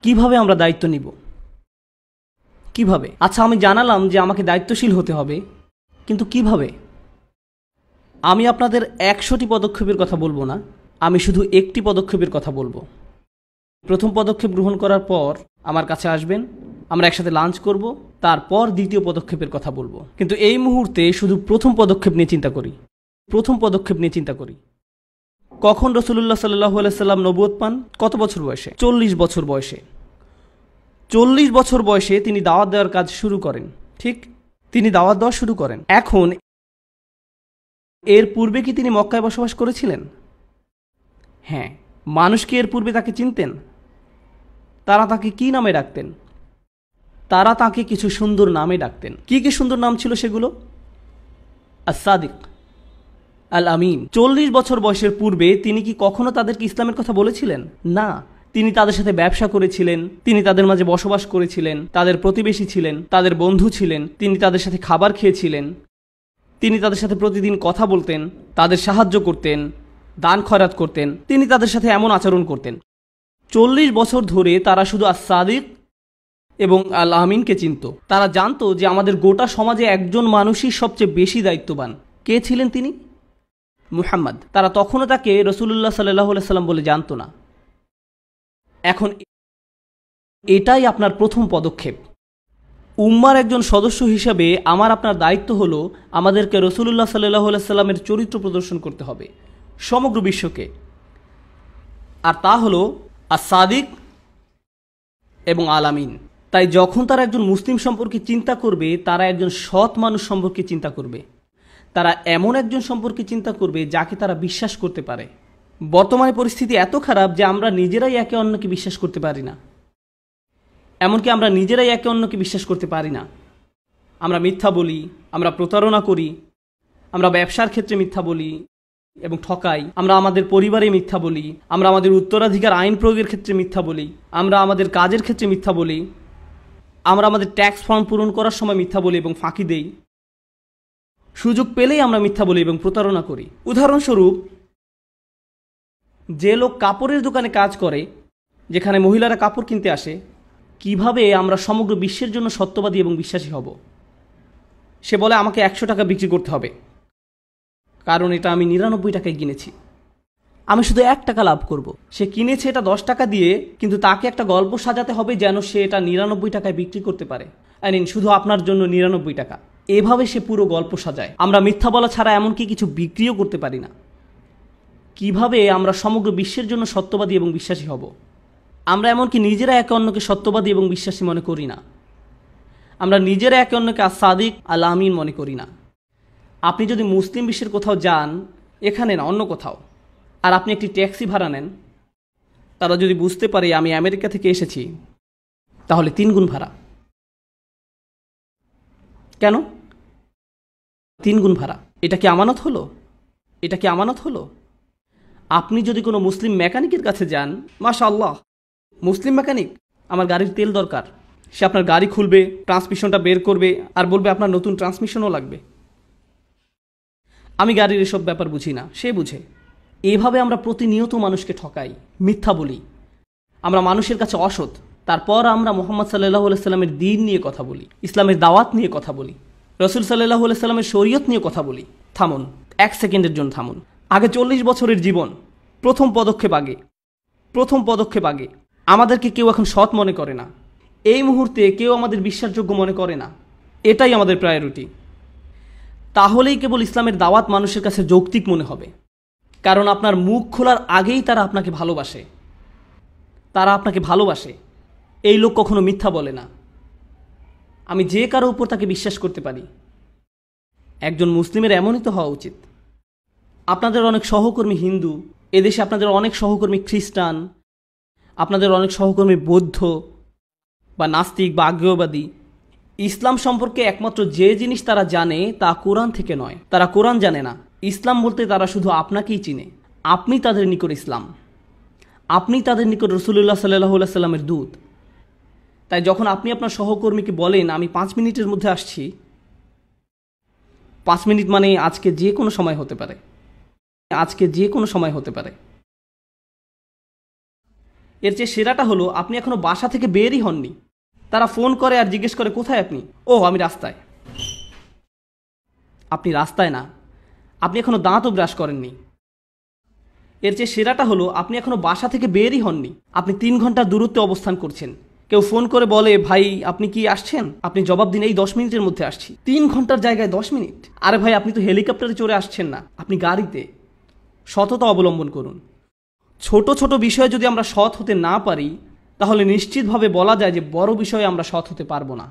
কিভাবে আমরা দায়িত্ব নিব? কিভাবে? আচ্ছা, আমি জানালাম যে আমাকে দায়িত্বশীল হতে হবে, কিন্তু কিভাবে? আমি আপনাদের 100টি পদক্ষেপের কথা বলবো না, আমি শুধু একটি পদক্ষেপের কথা বলবো। প্রথম পদক্ষেপ গ্রহণ করার পর আমার কাছে আসবেন, আমরা একসাথে লাঞ্চ করব, তারপর দ্বিতীয় পদক্ষেপের কথা বলবো। কিন্তু এই মুহূর্তে শুধু প্রথম পদক্ষেপ নিয়ে চিন্তা করি। প্রথম পদক্ষেপ নিয়ে চিন্তা করি। কখন রাসূলুল্লাহ সাল্লাল্লাহু আলাইহি সাল্লাম নবুয়ত পান? কত বছর বয়সে? 40 বছর বয়সে। 40 বছর বয়সে তিনি দাওয়াত দেওয়ার কাজ শুরু করেন। ঠিক, তিনি দাওয়াত দেওয়া শুরু করেন। এখন এর পূর্বে কি তিনি মক্কায় বসবাস করেছিলেন? হ্যাঁ। মানুষ কি এর পূর্বে তাকে চিনতেন? তারা তাকে কি নামে ডাকতেন? তারা তাকে কিছু সুন্দর নামে ডাকতেন। কি কি সুন্দর নাম ছিল সেগুলো? আস-সাদিক, আল আমিন। 40 বছর বয়সের পূর্বে তিনি কি কখনো তাদেরকে ইসলামের কথা বলেছিলেন? না। তিনি তাদের সাথে ব্যবসা করেছিলেন, তিনি তাদের মাঝে বসবাস করেছিলেন, তাদের প্রতিবেশী ছিলেন, তাদের বন্ধু ছিলেন, তিনি তাদের সাথে খাবার খেয়েছিলেন, তিনি তাদের সাথে প্রতিদিন কথা বলতেন, তাদের সাহায্য করতেন, দান খয়রাত করতেন, তিনি তাদের সাথে এমন আচরণ করতেন। 40 বছর ধরে তারা শুধু আস-সাদিক এবং আল আমিনকে চিনত। তারা জানতো যে আমাদের গোটা সমাজে একজন মানুষই সবচেয়ে বেশি দায়িত্ববান। কে ছিলেন তিনি? মুহাম্মদ। তারা তখনও তাকে রাসূলুল্লাহ সাল্লাল্লাহু আলাইহি সাল্লাম বলে জানতো না। এখন এটাই আপনার প্রথম পদক্ষেপ। উম্মার একজন সদস্য হিসাবে আমার আপনার দায়িত্ব হলো আমাদেরকে রাসূলুল্লাহ সাল্লাল্লাহু আলাইহি সাল্লামের চরিত্র প্রদর্শন করতে হবে সমগ্র বিশ্বকে। আর তা হলো আস-সাদিক এবং আল আমিন। তাই যখন তারা একজন মুসলিম সম্পর্কে চিন্তা করবে, তারা একজন সৎ মানুষ সম্পর্কে চিন্তা করবে। তারা এমন একজন সম্পর্কে চিন্তা করবে যাকে তারা বিশ্বাস করতে পারে। বর্তমানে পরিস্থিতি এত খারাপ যে আমরা নিজেরাই একে অন্যকে বিশ্বাস করতে পারি না। এমনকি আমরা নিজেরাই একে অন্যকে বিশ্বাস করতে পারি না। আমরা মিথ্যা বলি, আমরা প্রতারণা করি, আমরা ব্যবসার ক্ষেত্রে মিথ্যা বলি এবং ঠকাই, আমরা আমাদের পরিবারে মিথ্যা বলি, আমরা আমাদের উত্তরাধিকার আইন প্রয়োগের ক্ষেত্রে মিথ্যা বলি, আমরা আমাদের কাজের ক্ষেত্রে মিথ্যা বলি, আমরা আমাদের ট্যাক্স ফর্ম পূরণ করার সময় মিথ্যা বলি এবং ফাঁকি দেই। সুযোগ পেলেই আমরা মিথ্যা বলি এবং প্রতারণা করি। উদাহরণস্বরূপ, যে লোক কাপড়ের দোকানে কাজ করে, যেখানে মহিলারা কাপড় কিনতে আসে, কিভাবে আমরা সমগ্র বিশ্বের জন্য সত্যবাদী এবং বিশ্বাসী হব? সে বলে আমাকে 100 টাকা বিক্রি করতে হবে, কারণ এটা আমি 99 টাকায় কিনেছি, আমি শুধু 1 টাকা লাভ করব। সে কিনেছে এটা 10 টাকা দিয়ে, কিন্তু তাকে একটা গল্প সাজাতে হবে যেন সে এটা 99 টাকায় বিক্রি করতে পারে। শুধু আপনার জন্য 99 টাকা। এভাবে সে পুরো গল্প সাজায়। আমরা মিথ্যা বলা ছাড়া এমনকি কিছু বিক্রিও করতে পারি না। কিভাবে আমরা সমগ্র বিশ্বের জন্য সত্যবাদী এবং বিশ্বাসী হব? আমরা এমনকি নিজেরা একে অন্যকে সত্যবাদী এবং বিশ্বাসী মনে করি না। আমরা নিজেরা একে অন্যকে আস-সাদিক আল আমিন মনে করি না। আপনি যদি মুসলিম বিশ্বের কোথাও যান, এখানে না অন্য কোথাও, আর আপনি একটি ট্যাক্সি ভাড়া নেন, তারা যদি বুঝতে পারে আমি আমেরিকা থেকে এসেছি, তাহলে 3 গুণ ভাড়া। কেন 3 গুণ ভাড়া? এটা কি আমানত হলো? এটা কি আমানত হলো? আপনি যদি কোনো মুসলিম মেকানিকের কাছে যান, মাশাআল্লাহ, মুসলিম মেকানিক, আমার গাড়ির তেল দরকার, সে আপনার গাড়ি খুলবে, ট্রান্সমিশনটা বের করবে আর বলবে আপনার নতুন ট্রান্সমিশনও লাগবে। আমি গাড়ির এসব ব্যাপার বুঝি না, সে বুঝে। এভাবে আমরা প্রতিনিয়ত মানুষকে ঠকাই, মিথ্যা বলি, আমরা মানুষের কাছে অসৎ। তারপর আমরা মুহাম্মদ সাল্লাল্লাহু আলাইহি সাল্লামের দ্বীন নিয়ে কথা বলি, ইসলামের দাওয়াত নিয়ে কথা বলি, রাসূল সাল্লাল্লাহু আলাইহি সাল্লামের শরীয়ত নিয়ে কথা বলি। থামুন, 1 সেকেন্ডের জন্য থামুন। আগে 40 বছরের জীবন, প্রথম পদক্ষেপ আগে আমাদেরকে কেউ এখন সৎ মনে করে না। এই মুহূর্তে কেউ আমাদের বিশ্বাসযোগ্য মনে করে না। এটাই আমাদের প্রায়োরিটি। তাহলেই কেবল ইসলামের দাওয়াত মানুষের কাছে যৌক্তিক মনে হবে, কারণ আপনার মুখ খোলার আগেই তারা আপনাকে ভালোবাসে। এই লোক কখনো মিথ্যা বলে না, আমি যে কারো উপর তাকে বিশ্বাস করতে পারি। একজন মুসলিমের এমনই তো হওয়া উচিত। আপনাদের অনেক সহকর্মী হিন্দু, এদেশে আপনাদের অনেক সহকর্মী খ্রিস্টান, আপনাদের অনেক সহকর্মী বৌদ্ধ বা নাস্তিক বা আগ্নেয়বাদী। ইসলাম সম্পর্কে একমাত্র যে জিনিস তারা জানে তা কোরআন থেকে নয়। তারা কোরআন জানে না। ইসলাম বলতে তারা শুধু আপনাকেই চিনে। আপনি তাদের নিকট ইসলাম, আপনি তাদের নিকট রাসূলুল্লাহ সাল্লাল্লাহু আলাইহি সাল্লামের দূত। তাই যখন আপনি আপনার সহকর্মীকে বলেন আমি 5 মিনিটের মধ্যে আসছি, 5 মিনিট মানে আজকে যে কোনো সময় হতে পারে, এর চেয়ে সেরাটা হলো আপনি এখনো বাসা থেকে বেরই হননি, তারা ফোন করে আর জিজ্ঞেস করে কোথায় আপনি। ও আমি রাস্তায়। আপনি রাস্তায় না, আপনি এখনো দাঁতও ব্রাশ করেননি। এর চেয়ে সেরাটা হলো আপনি এখনো বাসা থেকে বেরই হননি, আপনি 3 ঘন্টার দূরত্বে অবস্থান করছেন। কেউ ফোন করে বলে ভাই আপনি কি আসছেন, আপনি জবাব দিন এই 10 মিনিটের মধ্যে আসছি। 3 ঘন্টার জায়গায় 10 মিনিট। আরে ভাই আপনি তো হেলিকপ্টারে চড়ে আসছেন না, আপনি গাড়িতে। সততা অবলম্বন করুন। ছোট ছোট বিষয়ে যদি আমরা সৎ হতে না পারি, তাহলে নিশ্চিতভাবে বলা যায় যে বড় বিষয়ে আমরা সৎ হতে পারবো না।